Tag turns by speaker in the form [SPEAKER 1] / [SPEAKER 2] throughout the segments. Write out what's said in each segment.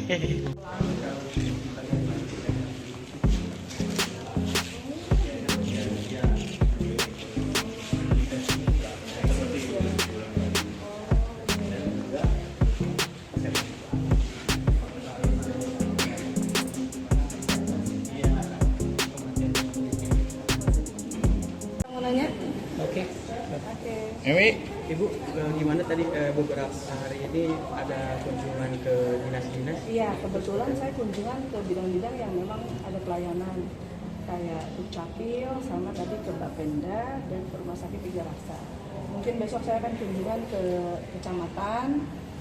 [SPEAKER 1] Mau nanya?
[SPEAKER 2] Oke.
[SPEAKER 3] Ewi,
[SPEAKER 2] Ibu, gimana tadi beberapa hari ini ada kunjungan ke dinas-dinas?
[SPEAKER 1] Iya, kebetulan saya kunjungan ke bidang-bidang yang memang ada pelayanan kayak Dukcapil sama tadi ke Bapenda dan ke Rumah Sakit Tiga Raksa. Mungkin besok saya akan kunjungan ke kecamatan,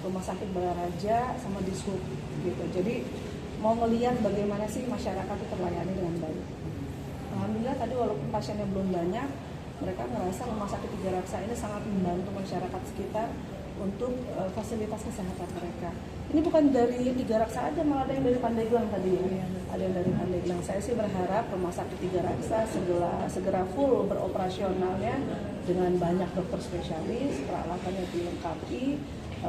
[SPEAKER 1] Rumah Sakit Balaraja sama Dishub gitu. Jadi mau melihat bagaimana sih masyarakat itu terlayani dengan baik. Alhamdulillah tadi walaupun pasiennya belum banyak, mereka merasa Rumah Sakit Tiga Raksa ini sangat membantu masyarakat sekitar untuk fasilitas kesehatan mereka. Ini bukan dari Tiga Raksa aja, malah ada yang dari Pandeglang tadi. Ada yang dari Pandeglang. Saya sih berharap Rumah Sakit Tiga Raksa segera full beroperasionalnya dengan banyak dokter spesialis, peralatannya dilengkapi,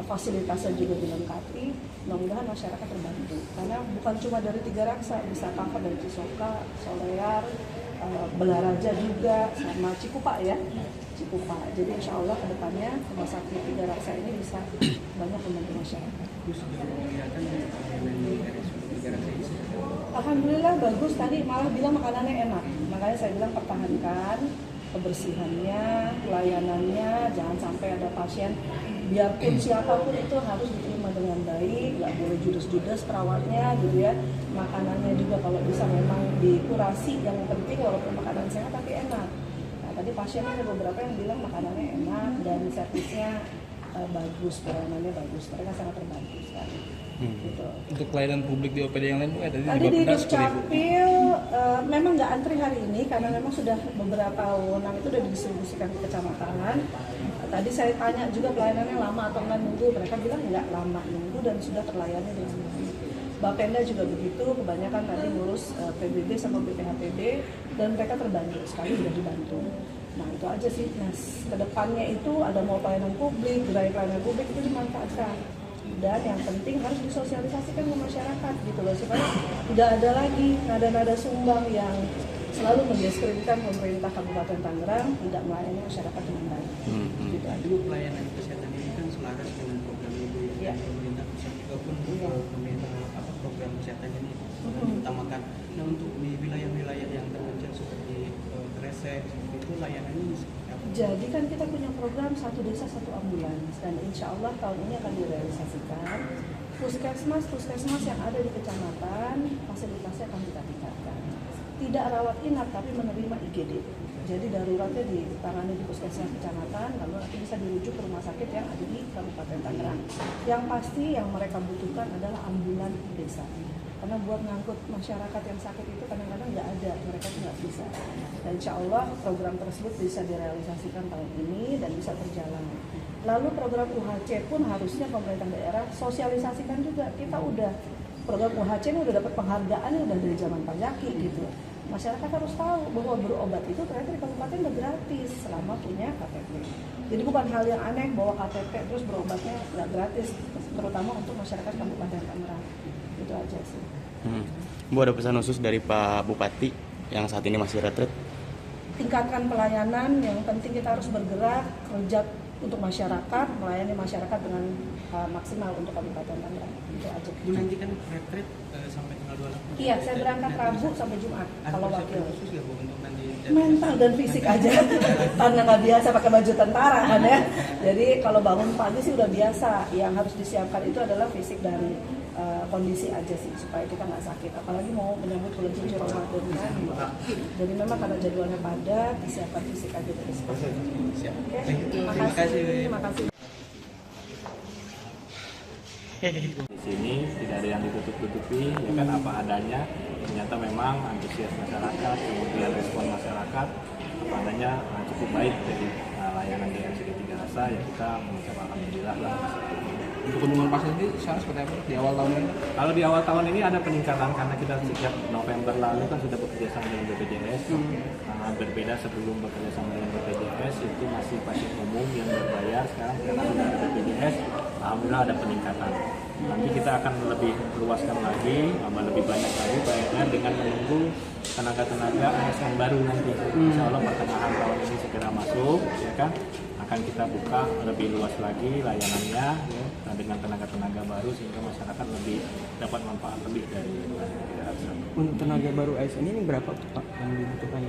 [SPEAKER 1] fasilitasnya juga dilengkapi. Mudah-mudahan masyarakat terbantu. Karena bukan cuma dari Tiga Raksa, bisa cover dari Cisoka, Solear, Balaraja juga, sama Cikupa ya, Cikupa. Jadi insya Allah ke depannya Rumah Sakit Tiga Raksa ini bisa banyak membantu masyarakat. Alhamdulillah bagus, tadi malah bilang makanannya enak. Makanya saya bilang pertahankan kebersihannya, pelayanannya, jangan sampai ada pasien, biarpun siapapun itu harus diterima dengan baik, nggak boleh judes-judes perawatnya gitu ya. Makanannya juga kalau bisa memang dikurasi, yang penting walaupun makanan sehat tapi enak. Nah tadi pasiennya ada beberapa yang bilang makanannya enak dan servisnya bagus, pelayanannya bagus, mereka sangat terbantu sekali. Gitu.
[SPEAKER 3] untuk pelayanan publik di OPD yang lain
[SPEAKER 1] Tadi di Dukcapil memang nggak antri hari ini karena memang sudah beberapa wewenang itu sudah didistribusikan ke kecamatan. Tadi saya tanya juga pelayanannya lama atau enggak nunggu, mereka bilang nggak lama nunggu dan sudah terlayani dengan baik. Bapenda juga begitu, kebanyakan tadi ngurus PBB sama BPHPB dan mereka terbantu sekali, sudah dibantu. Nah itu aja sih. Nah kedepannya itu ada mau pelayanan publik, gerai pelayanan publik itu dimanfaatkan. Dan yang penting harus disosialisasikan ke masyarakat gitu loh, supaya tidak ada lagi nada-nada sumbang yang selalu mendiskreditkan pemerintah Kabupaten Tangerang tidak melayani masyarakat dengan baik. Gitu aja.
[SPEAKER 2] Ibu, pelayanan kesehatan ini kan selaras dengan program Ibu ya. Pemerintah pusat juga pun pemerintah program kesehatan ini diutamakan. Nah untuk di wilayah-wilayah yang terpencil seperti Kresek itu layanannya seperti apa?
[SPEAKER 1] Jadi kan kita punya program satu desa satu ambulans dan insya Allah tahun ini akan direalisasikan. Puskesmas yang ada di kecamatan fasilitasnya akan kita tingkatkan. Tidak rawat inap tapi menerima IGD. Jadi daruratnya ditangani di puskesmas kecamatan, lalu nanti bisa dirujuk ke rumah sakit yang ada di Kabupaten Tangerang. Yang pasti yang mereka butuhkan adalah ambulan desa. Karena buat ngangkut masyarakat yang sakit itu kadang-kadang nggak ada, mereka tuh nggak bisa. Dan insya Allah program tersebut bisa direalisasikan tahun ini dan bisa berjalan. Lalu program UHC pun harusnya pemerintah daerah sosialisasikan juga. Kita udah program UHC ini udah dapat penghargaan udah dari zaman Pak Jaki gitu. Masyarakat harus tahu bahwa berobat itu ternyata di kabupaten udah gratis selama punya KTP. Jadi bukan hal yang aneh bahwa KTP terus berobatnya nggak gratis, terutama untuk masyarakat Kabupaten Tangerang. Itu aja sih.
[SPEAKER 4] Bu, ada pesan khusus dari Pak Bupati yang saat ini masih retret?
[SPEAKER 1] Tingkatkan pelayanan, yang penting kita harus bergerak, kerja untuk masyarakat, melayani masyarakat dengan maksimal untuk Kabupaten Tangerang. Itu aja.
[SPEAKER 2] Bu, nanti kan retret sampai tanggal 28.
[SPEAKER 1] Iya, saya berangkat Rabu sampai Jumat kalau wakil.
[SPEAKER 2] Khusus ya Bu untuk nanti
[SPEAKER 1] Mental dan fisik aja, karena nggak biasa pakai baju tentara kan ya. Jadi kalau bangun pagi sih udah biasa, yang harus disiapkan itu adalah fisik dan kondisi aja sih supaya kita nggak sakit. Apalagi mau menyambut bulan suci Ramadan kan. Jadi memang karena jadwalnya padat, disiapkan fisik aja dari sekarang. Oke, terima kasih. Terima kasih.
[SPEAKER 5] Di sini tidak ada yang ditutup-tutupi, ya kan apa adanya. Ternyata memang antusias masyarakat, kemudian respon masyarakat apa adanya cukup baik dari layanan di RSUD Tiga Raksa. Ya kita mengucap alhamdulillah lah.
[SPEAKER 3] Untuk kunjungan pasien ini sekarang seperti apa di awal tahun ini?
[SPEAKER 5] Kalau di awal tahun ini ada peningkatan karena kita sejak November lalu kan sudah bekerjasama dengan BPJS. Berbeda sebelum bekerjasama dengan BPJS itu masih pasien umum yang berbayar, sekarang karena sudah ada BPJS, alhamdulillah ada peningkatan. Nanti kita akan lebih luaskan lagi, lebih banyak lagi pelayanan dengan menunggu tenaga-tenaga ASN baru nanti. Insya Allah pertengahan tahun ini segera masuk, ya kan? Akan kita buka lebih luas lagi layanannya, ya, dengan tenaga-tenaga baru sehingga masyarakat lebih dapat manfaat lebih dari Tiga Raksa.
[SPEAKER 2] Untuk tenaga baru ASN ini berapa Pak yang dibutuhkan?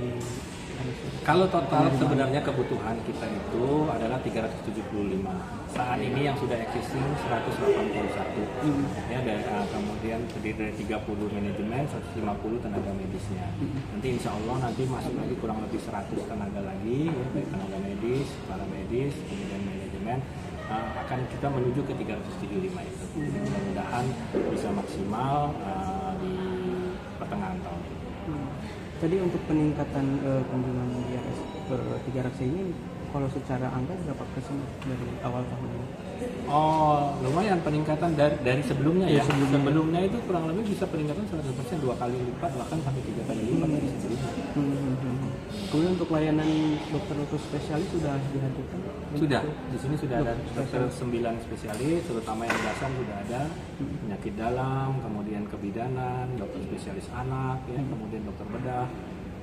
[SPEAKER 5] Kalau total sebenarnya kebutuhan kita itu adalah 375. Saat ini yang sudah existing 181. Ya, kemudian terdiri dari 30 manajemen, 150 tenaga medisnya. Nanti insya Allah nanti masuk lagi kurang lebih 100 tenaga lagi, ya, baik tenaga medis, para medis, kemudian manajemen. Akan kita menuju ke 375 itu. Mudah-mudahan bisa maksimal di pertengahan tahun.
[SPEAKER 2] Tadi untuk peningkatan kunjungan Tiga Raksa ini, kalau secara angka berapa persen dari awal tahun ini?
[SPEAKER 5] Oh, lumayan peningkatan dari sebelumnya ya. Sebelumnya itu kurang lebih bisa peningkatan 100%, 2 kali lipat, bahkan sampai 3 kali lipat dari sebelumnya.
[SPEAKER 2] Kemudian untuk layanan dokter spesialis sudah dihadirkan?
[SPEAKER 5] Sudah, di sini sudah ada dokter 9 spesialis, terutama yang dasar sudah ada, penyakit dalam, kemudian kebidanan, dokter spesialis anak, ya, kemudian dokter bedah,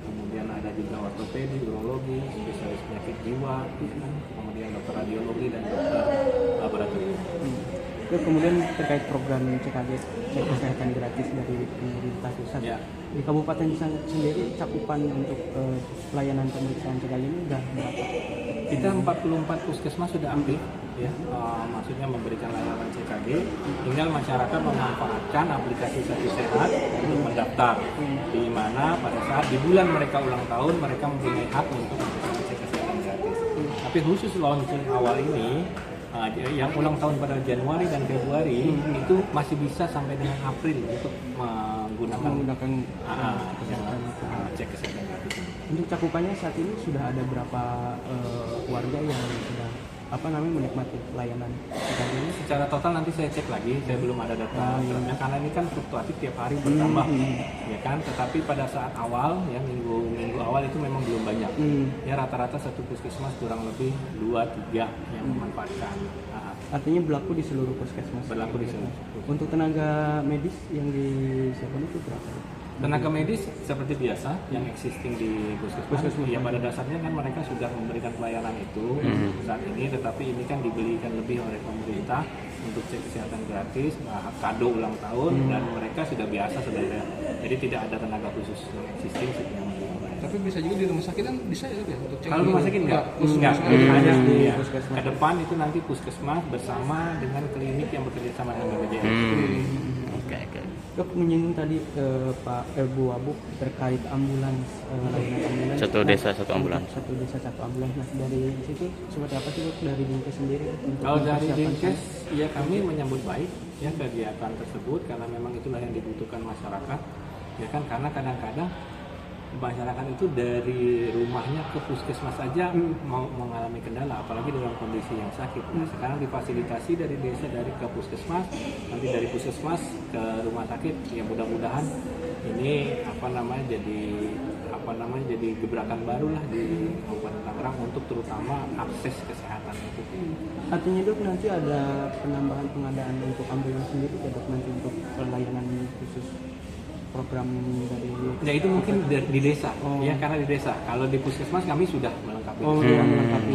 [SPEAKER 5] kemudian ada juga ortopedi, urologi, spesialis penyakit jiwa, ya, kemudian dokter radiologi dan dokter laboratorium.
[SPEAKER 2] Kemudian terkait program CKG, cek kesehatan gratis dari pemerintah pusat,
[SPEAKER 5] Ya.
[SPEAKER 2] di Kabupaten sendiri cakupan untuk pelayanan pemeriksaan CKG ini sudah berapa?
[SPEAKER 5] Kita 44 puskesmas sudah aktif, ya, maksudnya memberikan layanan CKG. Tinggal masyarakat memanfaatkan aplikasi Satu Sehat untuk mendaftar, di mana pada saat di bulan mereka ulang tahun mereka mempunyai hak untuk melakukan cek kesehatan gratis. Tapi khusus launching awal ini, yang ulang tahun pada Januari dan Februari itu masih bisa sampai dengan April untuk menggunakan cek kesehatan gratis.
[SPEAKER 2] Untuk cakupannya saat ini sudah ada berapa warga yang sudah menikmati layanan CKG ini?
[SPEAKER 5] Secara total nanti saya cek lagi, saya belum ada data dalamnya karena ini kan fluktuatif tiap hari bertambah, ya kan. Tetapi pada saat awal, ya minggu awal itu memang belum banyak. Ya rata-rata satu puskesmas kurang lebih 2-3 yang memanfaatkan.
[SPEAKER 2] Artinya berlaku di seluruh puskesmas.
[SPEAKER 5] Berlaku di seluruh.
[SPEAKER 2] Untuk tenaga medis yang disiapkan itu berapa?
[SPEAKER 5] Tenaga medis seperti biasa yang existing di puskesmas, ya pada dasarnya kan mereka sudah memberikan pelayanan itu saat ini, tetapi ini kan dibelikan lebih oleh pemerintah untuk cek kesehatan gratis, kado ulang tahun, dan mereka sudah biasa sebenarnya. Jadi tidak ada tenaga khusus yang existing yang
[SPEAKER 3] Tapi bisa juga di rumah sakit kan bisa ya untuk cek.
[SPEAKER 5] kalau rumah sakit enggak, hanya di ke depan itu nanti puskesmas bersama dengan klinik yang bekerja sama dengan BPJS.
[SPEAKER 2] Dok, menyinggung tadi Pak Bu Abu terkait ambulans, layanan ambulans.
[SPEAKER 4] Satu desa satu ambulans.
[SPEAKER 2] Satu desa satu ambulans. Nah, dari situ seperti apa sih Dok, dari Dinkes sendiri?
[SPEAKER 5] Kalau dari Dinkes, ya kami menyambut baik ya kegiatan tersebut karena memang itulah yang dibutuhkan masyarakat, ya kan, karena kadang-kadang masyarakat itu dari rumahnya ke puskesmas saja mau mengalami kendala, apalagi dalam kondisi yang sakit. Nah, sekarang difasilitasi dari desa dari ke puskesmas, nanti dari puskesmas ke rumah sakit. Ya mudah-mudahan ini jadi gebrakan baru lah di Kabupaten Tangerang untuk terutama akses kesehatan itu.
[SPEAKER 2] Artinya Dok, nanti ada penambahan pengadaan untuk ambulans sendiri ya Dok, nanti untuk pelayanan khusus program dari.
[SPEAKER 5] Ya itu mungkin di desa, ya karena di desa. Kalau di puskesmas kami sudah melengkapi.
[SPEAKER 2] Sudah melengkapi.